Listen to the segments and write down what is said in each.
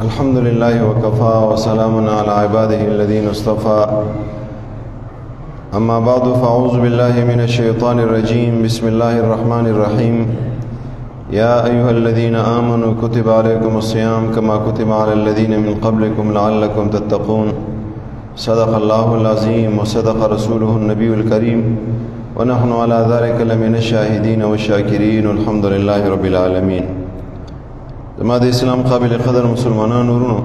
الحمد لله وكفى وسلام على عباده الذين اصطفى أما بعد فأعوذ بالله من الشيطان الرجيم بسم الله الرحمن الرحيم يا أيها الذين آمنوا كتب عليكم الصيام كما كتب على الذين من قبلكم لعلكم تتقون صدق الله العظيم وصدق رسوله النبي الكريم ونحن على ذلك لمن الشاهدين والشاكرين والحمد لله رب العالمين. زما د اسلام قابل قدر مسلمانانو ورونو،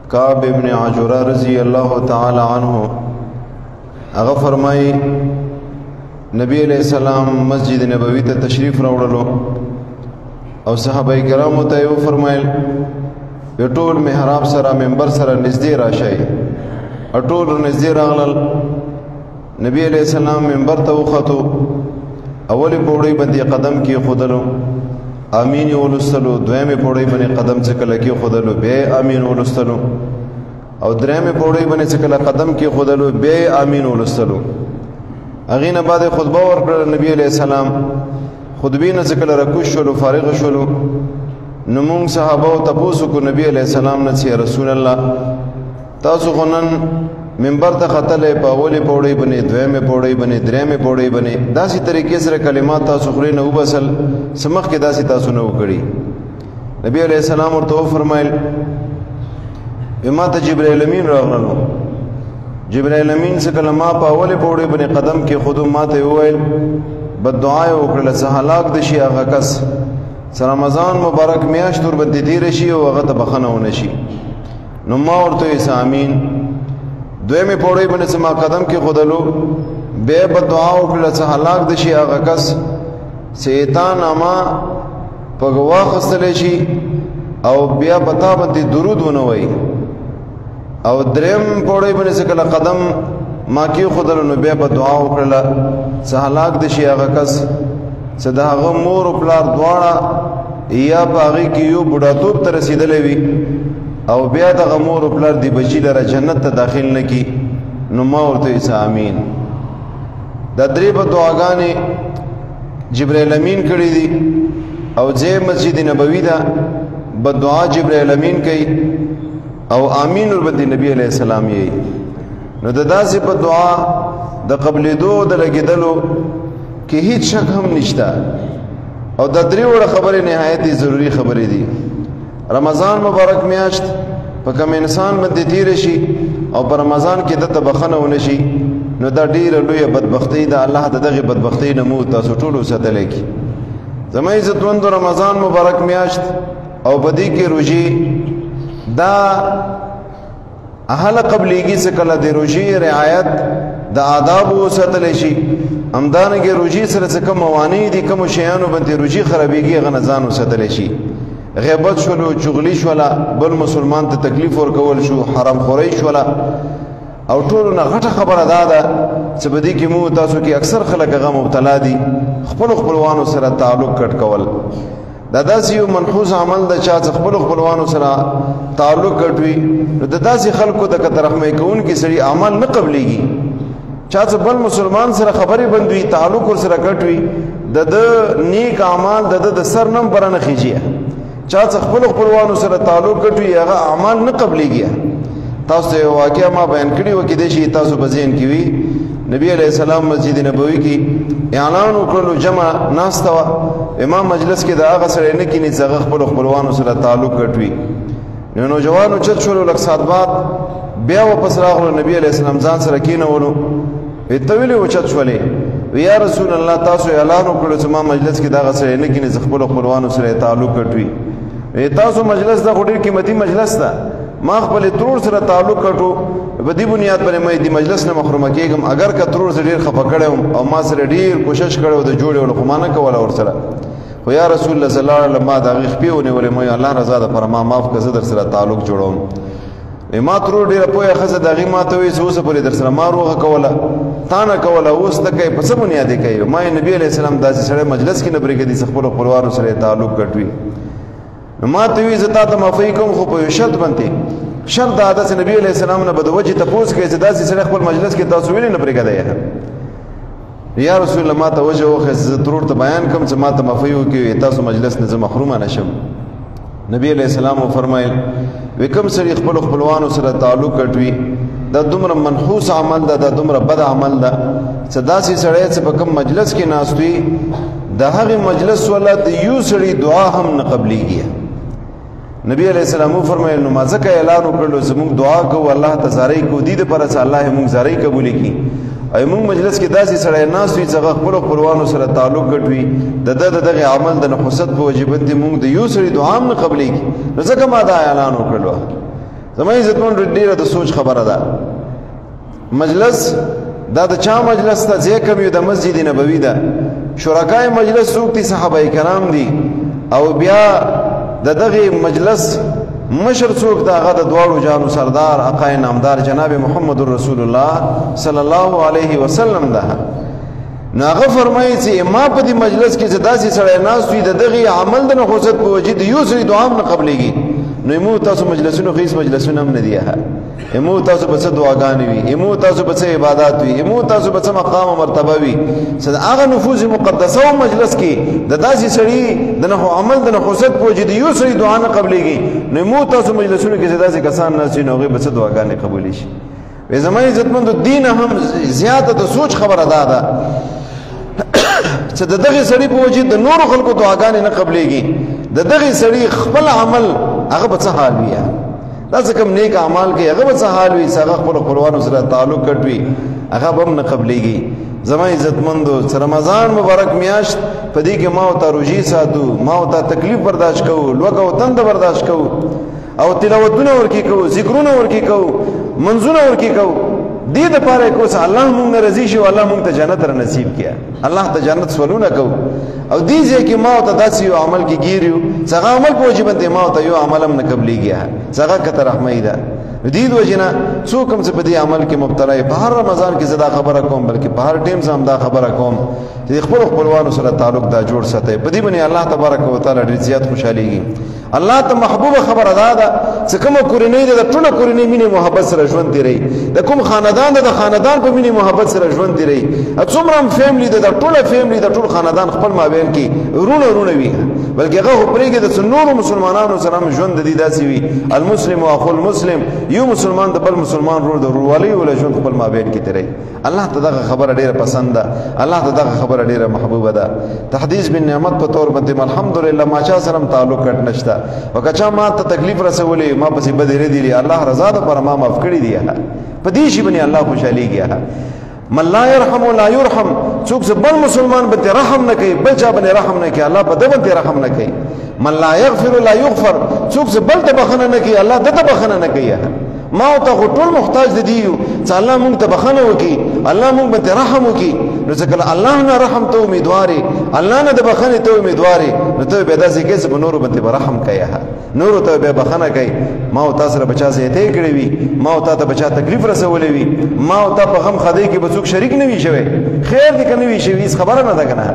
کعب ابن عجرہ رضی اللہ تعالی عنہ هغه فرمایي نبی علیہ السلام مسجد نبوی ته تشریف راوړلو او صحابه کرامو ته یې فرمایل یو ټول محراب سره منبر سره نږدې راشئ. ټول نږدې راغلل. نبی علیہ السلام منبر ته وختو، اولی پوړی باندې قدم کې خودلو، امین ولستلو، دویمه پوړی باندې قدم څکل کې خودلو، به امین ولستلو، او درېمه پوړی باندې څکل قدم کې خودلو، به امین ولستلو. اغه نه بعد خطبه ورکړه نبی علیہ السلام. خطبه نه څکل رکوع شولو، فارغ شولو. نو موږ صحابه او تاسو کو نبی علیہ السلام نه چې رسول الله تاسو غنن منبر ته خطلې په اولی پوړی باندې، دویمه پوړی باندې، درېمه پوړی باندې داسې طریقې سره کلمات تاسو خوري نه وبسل سمخ کې داسې تاسو نه وکړي. نبی علیہ السلام ورته فرمایل ما ته جبرائیل امین راغلو. جبرائیل امین څخه کلمه په اولی پوړی باندې قدم کې خودو ماته وویل بد دعا وکړه چې هلاک د شي هغه کس رمضان مبارک میاشت ور باندې تیر شي او هغه ته بخنه ونه شي. نو ما ورته امین. دویمه پوړی باندې سما قدم کې خودلو، به بد دعا وکړه چې هلاک د شي هغه کس شیطان اما په غوا خستل شي او بیا پتا باندې درود ونه وای. او دریم پوړی باندې سکل قدم ما کې خودلو، نو به بد دعا وکړه چې هلاک د شي هغه کس چې دا هغه مور او پلار دواړه یا باغی کې یو بډاتوب ته رسیدلې وي او بیا د غمور او پلار دی بچی لره جنت ته داخل نکی. نو ما ورته امین. دا درې په دعاګانې جبرائیل امین کړی دي او ځای مسجد نبوی دا بد دعا جبرائیل امین کوي او امین ور باندې نبی علیہ السلام یې. نو د داسې په دعا د قبلېدو د لګېدلو کې هیڅ شک هم نشته او د درې وړه خبرې نهایت ضروری خبرې دي. رمضان مبارک میاشت په کوم انسان باندې تیر شي او په رمضان کې د تبخنه ونه شي، نو دا ډیره لویه بدبختی ده. الله دغه بدبختی نه مو تاسو ټول وساتلی کی. زما عزتمند رمضان مبارک میاشت او بدی کې روزي دا اهل قبلیږي څخه کله د روزي رعایت د آداب وساتلی شي. همدارنګه روزي سره څه کوم موانع دي، کوم شیانو باندې روزي خرابېږي هغه نه ځان وساتلی شي. غیبت شولو، چغلی شولا، بل مسلمان ته تکلیف ورکول شو، حرام خوري شولا، او ټول نه غټه خبره ده چې بدی کې مو تاسو کې اکثر خلک هغه مبتلا دي خپل خپلوانو سره تعلق کټ کول. دا داسې یو منحوس عمل ده چې خپل خپلوانو سره تعلق کټوي. نو د داسې خلکو د کترحمه کوون کې سړي عمل نه قبليږي. چا چې بل مسلمان سره خبرې بندوي، تعلق ور سره کټوي، د نیک اعمال د سر نم برنه خيږي. چا څخه خپل خپلوانو سره تعلق کټوي هغه اعمال نه قبليږي. تاسو واقعا ما بیان کړی و کې د شي تاسو بزین کی وی نبی علیہ السلام مسجد نبوی کې اعلان وکړو جمع ناستوا امام مجلس کې دا هغه سره نه کینی څنګه خپل خپلوانو سره تعلق کټوي. نو جوانو چت شول لک سات بعد بیا واپس راغلو نبی علیہ السلام ځان سره کینولو اتویلی و چت شولې یا رسول الله تاسو اعلان وکړو چې ما مجلس کې دا هغه سره نه کینی خپل خپلوانو سره تعلق کټوي. تاسو مجلس دا ډېر قیمتي مجلس ده، ما خپل ترور سره تعلق کټو په دې بنیاد باندې مې دې مجلس نه محروم کېږم. اگر که ترور سره ډېر خفه کړم او ما سره ډېر کوشش کړو د جوړولو خو ما نه کوله ور سره. خو یا رسول الله صلی الله علیه وسلم ما دا غخپې ونیولې، مې الله رضا ده پر ما معاف کړه، در سره تعلق جوړوم. ما ترور ډېر پوهه خزه دغه ما ته وې اوس په در سره ما روغه کوله تا نه کوله، اوس ته کوي په څه بنیاد کوي؟ ما نبی علیہ السلام داسې سره مجلس کې نه پرېږدي چې خپل خپلوانو سره تعلق کټوي. ما ته وی زتا ته معافی کوم خو په شرط باندې شرط د عادت نبی علیہ السلام نه بده وجه تاسو کې چې داسې سره خپل مجلس کې تاسو ویل نه پرېږدئ. یا رسول الله ما ته وجه وخه ترور ته بیان کوم چې ما ته مفیو کې تاسو مجلس نه محروم نشم. نبی علیہ السلام فرمایل وکم سړي خپل خپلوانو سره تعلق کټوي دا دومره منحوس عمل ده، دا دومره بد عمل ده چې داسې سړی چې په کوم مجلس کې ناست وي د هغې مجلس والا د یو سړي دعا هم نه قبلیږي. نبی علیہ السلام فرمایل نو ما ځکه اعلان وکړلو زموږ دعا کوو الله ته زارۍ کوو دې دپاره چې الله موږ زارۍ قبولې کړي. او موږ مجلس کې داسې سړی ناست وي چې هغه خپلو خپلوانو سره تعلق ګټ وي د ده د دغې عمل د نحوست په وجې باندې موږ د یو سړي دعا هم نه قبلیږي. نو ځکه ما دا اعلان وکړلو. زما عزتمن ډېره د سوچ خبره ده. مجلس دا د چا مجلس ته ځای کم یو د مسجد نبوي ده. شرکای مجلس څوک دي؟ صحابه کرام دي. او بیا د دغې مجلس مشر څوک دا هغه د دواړو جانو سردار آقا نامدار جناب محمد رسول الله صلی الله علیه وسلم ده. نو هغه فرمایي چې ما په دې مجلس کې چې داسې سړی ناست وي د دغې عمل د نحوست په وجې د یو سړي دعا هم نه قبلیږي. نو مو تاسو مجلسونو خیس مجلسونه هم نه دي. مو تاسو په څه دعاګانې وي، مو تاسو په څه عبادات وي، مو تاسو په څه مقام او مرتبه وي چې د هغه نفوذ مقدسه او مجلس کې د داسې سړي د نحو عمل د نحوست په وجې د یو سړي دعا نه قبلیږي. نو مو تاسو مجلسونو کې چې داسې کسان ناست وي نو هغوی به څه دعاګانې قبولی شي. وایي زما عزتمندو دین هم زیاته د سوچ خبره دا ده چې د دغې سړي په وجې د نورو خلکو دعاګانې نه قبلیږي. د دغې سړي خپل عمل هغه به څه حال وي؟ دا څه کوم نیک اعمال کوي هغه به څه حال وي چې هغه خپلو خپلوانو سره تعلق کټ وي هغه به هم نه قبلیږي. زما عزتمندو چې رمضان مبارک میاشت په دې کې ما ورته روژې ساتو، ما ورته تکلیف برداشت کوو، لوږه او تنده برداشت کوو او تلاوتونه ورکې کوو، ذکرونه ورکې کوو، منځونه ورکې کوو. دې دپاره یې کوو چې الله موږ نه رضي شي او الله موږ ته جنت را نصیب کړي. الله ته جنت سوالونه کوو. او دې ځای کې ما ورته داسې یو عمل کې ګیر یو چې هغه عمل په وجې باندې ما ورته یو عمل هم نه قبلیږي چې هغه کته رحمۍ ده. دې د وجې نه څوک هم چې په دې عمل کې مبتلا په هر رمضان کې زه دا خبره کوم بلکې په هر ټیم زه هم دا خبره کوم چې خپلو خپلوانو سره تعلق دا جوړ ساتئ. په دې باندې الله تبارک وتعالی ډېر زیات خوشحالېږي. الله ته محبوبه خبره دا ده چې کومه کورنۍ ده د ټوله کورنۍ مینې محبت سره ژوند تېروي. د کوم خاندان ده د خاندان په مینې محبت سره ژوند تېروي. څومره هم فیملی ده د ټوله فیملی د ټول خاندان خپل مابین کې رونه وي بلکې هغه خو پرېږدي د نورو مسلمانانو سره هم ژوند د دې داسې وي المسلم اخو المسلم یو مسلمان د بل مسلمان ورور د ورورولۍ ولا ژوند خپل مابین کې تېروي. الله ته دغه خبره ډېره پسند ده. الله ته دغه خبره ډېره محبوبه ده. تحدیث بن نعمت په طور باندې الحمدلله ما چا سره هم تعلق کټ نشته. او که چا ما ته تکلیف رسولی ما پسې بدې ردي الله رضا دپاره ما معاف کړي دي. په دې شي باندې الله خوشحالېږي. من لا يرحم ولا يرحم څوک چې بل مسلمان باندې رحم نه کوي بل چا باندې رحم نه کوي الله په ده باندې رحم نه کوي. من لا يغفر ولا يغفر څوک چې بل ته بخښنه نه کوي الله ده ته بخښنه نه کوي. ما او ته ټول محتاج دي یو چې الله موږ ته بخښنه وکړي الله موږ باندې رحم وکړي. نو ځکه الله نه رحم ته امیدوارې الله نه د بخښنې ته امیدوارې نو ته بیا داسې کوې چې په نورو باندې به رحم کوې نورو ته بیا بخښنه کوي. ما او تا سره به چا زیاتۍ کړې وي ما او تا ته به چا تکلیف رسولی وي ما او تا په غم خدۍ کې به څوک شریک نه وي شوی خیر دې که نه وي شوي هېڅ خبره نه ده که نه.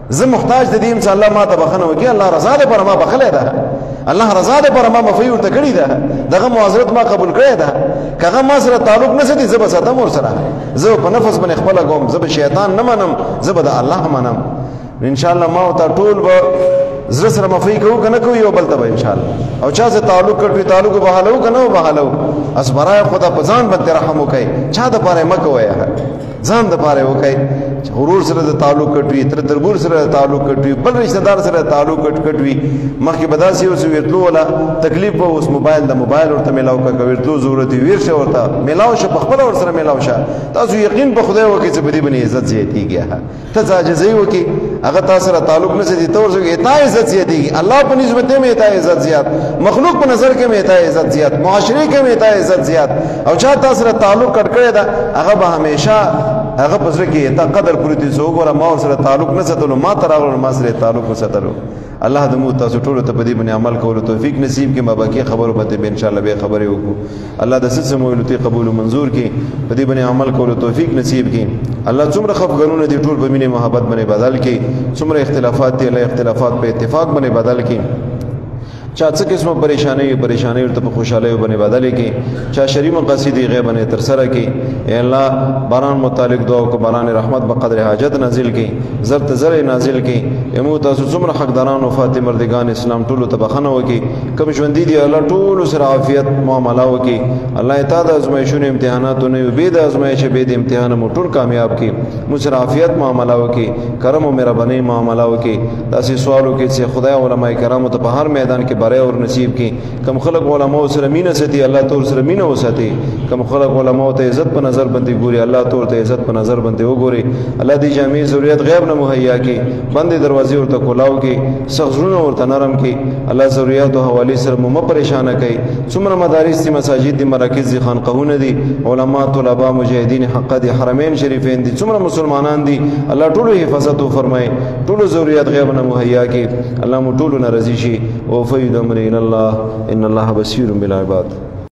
زه محتاج د دې یم چې الله ما ته بخښنه وکړي الله رضا دپاره ما بخښلی ده الله رضا دپاره ما مفی ورته کړې ده دغه معذرت ما قبول کړی ده. که هغه ما سره تعلق نه ساتي زه به ساتم ورسره زه په نفس باندې خپله کوم زه به شیطان نه منم زه به د الله منم. انشاءالله ما ورته ټول به زړه سره مفی کوو که نه کوو یو بل ته به انشاءالله او چا سره تعلق کړ وي تعلق به بحالوو که نه بحالوو. اس برای خدا په ځان باندې رحم وکړئ چا دپاره یې مه کوئ ځان دپاره یې وکړئ. ورور سره د تعلق کټ وي تر تربور سره د تعلق کټ وي بل رشتہ دار سره د تعلق کټ وي. مخکې به داسې اوس ورتلو ولا تکلیف به اوس موبایل د موبایل ورته میلاو کړه که ورتلو ضرورت وي ویر شه ورته میلاو شه په خپله ورسره میلاو شه. تاسو یقین په خدای وکړئ چې په دې باندې عزت زیاتېږي. ته څه عاجزۍ وکړي هغه تا سره تعلق نه ساتي ته ورسره تا عزت زیاتېږي الله په نسبت مې تا عزت زیات مخلوق په نظر کې مې تا عزت زیات معاشرې کې مې تا عزت زیات او چا تا سره تعلق کټ کړی ده هغه به همیشه هغه په زړه کې تا قدر پوری دي زه وګوره ما ورسره تعلق نه ساتلو ما ته راغلو ما سره تعلق وساتلو. الله د موږ تاسو ټولو ته په دې باندې عمل کولو توفیق نصیب کړي. ما باقي خبرو باندې به انشاءالله به خبرې وکړو. الله د څه مو ویلو ته قبول او منظور کړي په دې باندې عمل کولو توفیق نصیب کړي. الله څومره خفګانونه دي ټول په مینې محبت باندې بدل کړي څومره اختلافات دي الله اختلافات په اتفاق باندې بدل کړي. چا څه قسمه پریشانی ورته په خوشاله باندې بدلې کې چا شری مقاصد غیب نه تر سره کې اے الله باران متعلق دعا کو باران رحمت په قدر حاجت نازل کې زر ته زر نازل کې امو تاسو څومره حقداران او فاطمه مردگان اسلام ټولو ته بخنه وکي کوم ژوند دي الله ټول سره عافیت معاملہ وکي الله تعالی د ازمایښونو امتحاناتونه یو به د ازمایښ به د امتحان مو ټول کامیاب کی مو سره عافیت معاملہ وکي کرم او مهرباني معاملہ وکي تاسو سوالو کې چې خدای علماء کرام ته په هر میدان کې بره اور نصیب کی کم خلق علماء سره مینه ستي الله تور سره مینه وساتي کم خلق علماء ته عزت په نظر باندې ګوري الله تور ته عزت په نظر باندې وګوري الله دې جامع ضرورت غیب نه مهیا کی بندې دروازې ورته کولاو کی سخزونه ورته نرم کی الله ضرورت او حواله سره مو پریشان کوي څومره مدارس دي مساجد دي مراکز دي خانقاهونه دي علما طلباء مجاهدین حق دي حرمین شریفین دي څومره مسلمانان دي الله ټول حفاظت او فرمای ټول ضرورت غیب نه مهیا کی الله مو ټول ناراضي شي او فید امر الى الله ان الله بصير بالعباد